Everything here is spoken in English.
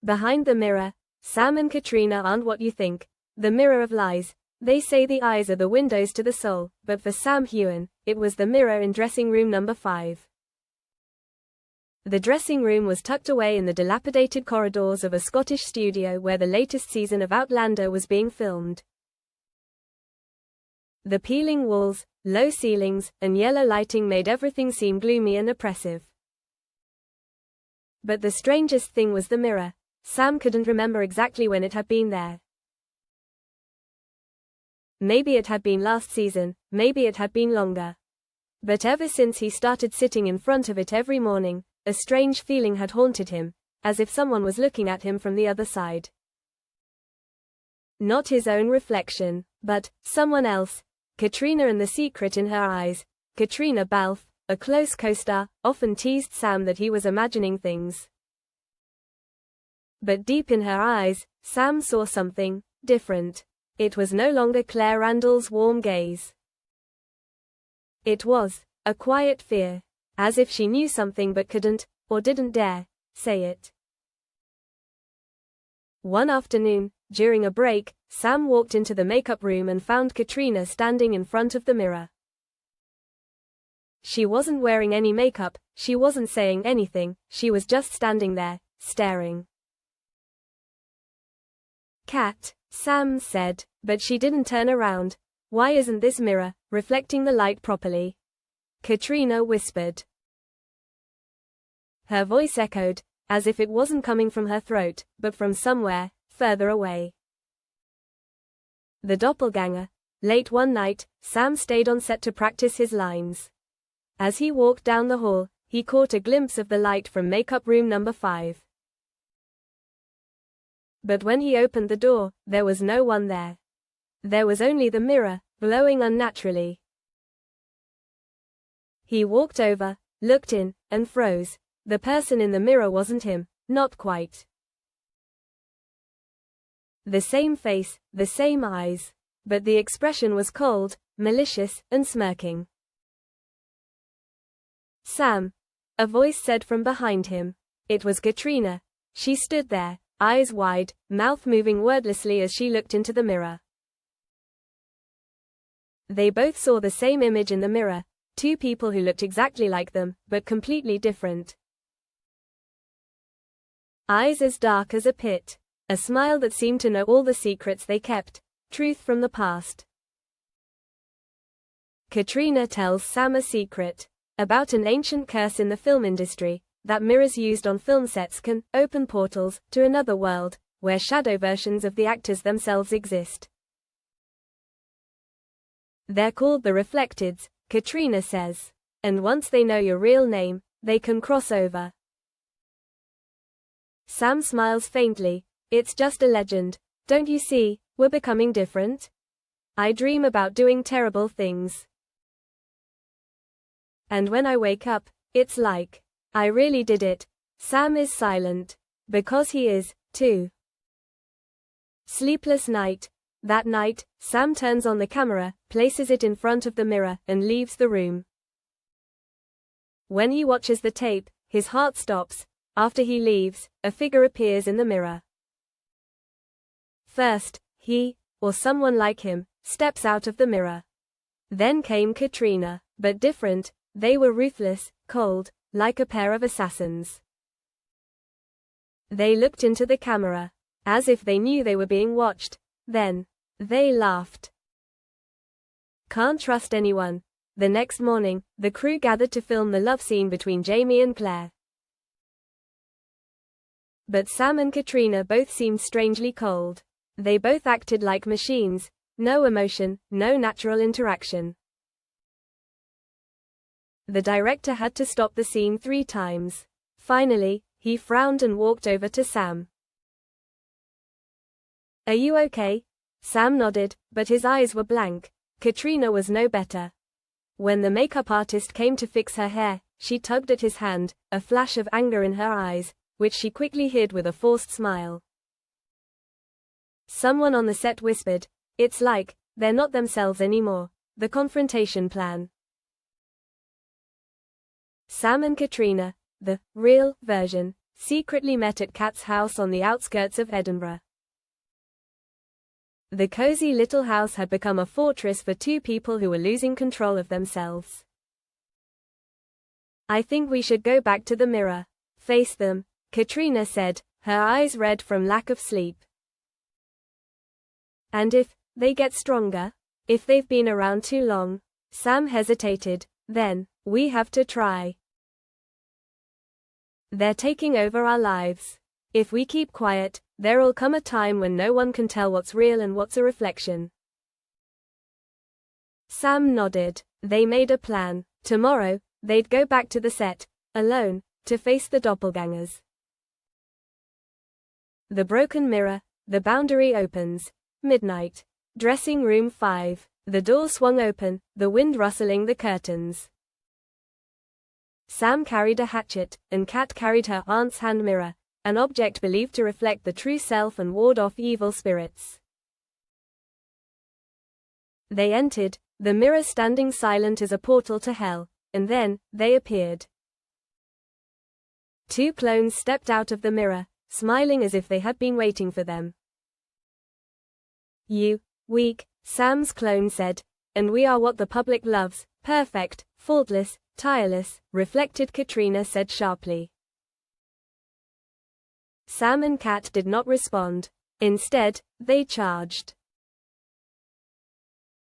Behind the mirror, Sam and Caitriona aren't what you think. The mirror of lies. They say the eyes are the windows to the soul, but for Sam Heughan, it was the mirror in dressing room number 5. The dressing room was tucked away in the dilapidated corridors of a Scottish studio where the latest season of Outlander was being filmed. The peeling walls, low ceilings, and yellow lighting made everything seem gloomy and oppressive. But the strangest thing was the mirror. Sam couldn't remember exactly when it had been there. Maybe it had been last season, maybe it had been longer. But ever since he started sitting in front of it every morning, a strange feeling had haunted him, as if someone was looking at him from the other side. Not his own reflection, but someone else. Caitriona and the secret in her eyes. Caitriona Balfe, a close co-star, often teased Sam that he was imagining things. But deep in her eyes, Sam saw something different. It was no longer Claire Randall's warm gaze. It was a quiet fear, as if she knew something but couldn't, or didn't dare, say it. One afternoon, during a break, Sam walked into the makeup room and found Caitriona standing in front of the mirror. She wasn't wearing any makeup, she wasn't saying anything, she was just standing there, staring. "Cat," Sam said, but she didn't turn around. "Why isn't this mirror reflecting the light properly?" Caitriona whispered. Her voice echoed, as if it wasn't coming from her throat, but from somewhere further away. The doppelganger. Late one night, Sam stayed on set to practice his lines. As he walked down the hall, he caught a glimpse of the light from makeup room number 5. But when he opened the door, there was no one there. There was only the mirror, glowing unnaturally. He walked over, looked in, and froze. The person in the mirror wasn't him, not quite. The same face, the same eyes. But the expression was cold, malicious, and smirking. "Sam," a voice said from behind him. It was Caitriona. She stood there, eyes wide, mouth moving wordlessly as she looked into the mirror. They both saw the same image in the mirror, two people who looked exactly like them, but completely different. Eyes as dark as a pit. A smile that seemed to know all the secrets they kept, truth from the past. Caitriona tells Sam a secret about an ancient curse in the film industry, that mirrors used on film sets can open portals to another world, where shadow versions of the actors themselves exist. They're called the reflecteds, Caitriona says. And once they know your real name, they can cross over. Sam smiles faintly. "It's just a legend. Don't you see, we're becoming different? I dream about doing terrible things. And when I wake up, it's like I really did it." Sam is silent. Because he is, too. Sleepless night. That night, Sam turns on the camera, places it in front of the mirror, and leaves the room. When he watches the tape, his heart stops. After he leaves, a figure appears in the mirror. First, he, or someone like him, steps out of the mirror. Then came Caitriona, but different. They were ruthless, cold, like a pair of assassins. They looked into the camera, as if they knew they were being watched. Then, they laughed. Can't trust anyone. The next morning, the crew gathered to film the love scene between Jamie and Claire. But Sam and Caitriona both seemed strangely cold. They both acted like machines. No emotion, no natural interaction. The director had to stop the scene 3 times. Finally, he frowned and walked over to Sam. "Are you okay?" Sam nodded, but his eyes were blank. Caitriona was no better. When the makeup artist came to fix her hair, she tugged at his hand, a flash of anger in her eyes, which she quickly hid with a forced smile. Someone on the set whispered, "It's like they're not themselves anymore." The confrontation plan. Sam and Caitriona, the real version, secretly met at Kat's house on the outskirts of Edinburgh. The cozy little house had become a fortress for two people who were losing control of themselves. "I think we should go back to the mirror. Face them," Caitriona said, her eyes red from lack of sleep. "And if they get stronger? If they've been around too long?" Sam hesitated. "Then we have to try. They're taking over our lives. If we keep quiet, there'll come a time when no one can tell what's real and what's a reflection." Sam nodded. They made a plan. Tomorrow, they'd go back to the set, alone, to face the doppelgangers. The broken mirror, the boundary opens. Midnight. Dressing room 5. The door swung open, the wind rustling the curtains. Sam carried a hatchet, and Kat carried her aunt's hand mirror, an object believed to reflect the true self and ward off evil spirits. They entered, the mirror standing silent as a portal to hell, and then, they appeared. Two clones stepped out of the mirror, smiling as if they had been waiting for them. "You, weak," Sam's clone said, "and we are what the public loves, perfect, faultless, tireless," reflected Caitriona said sharply. Sam and Kat did not respond. Instead, they charged.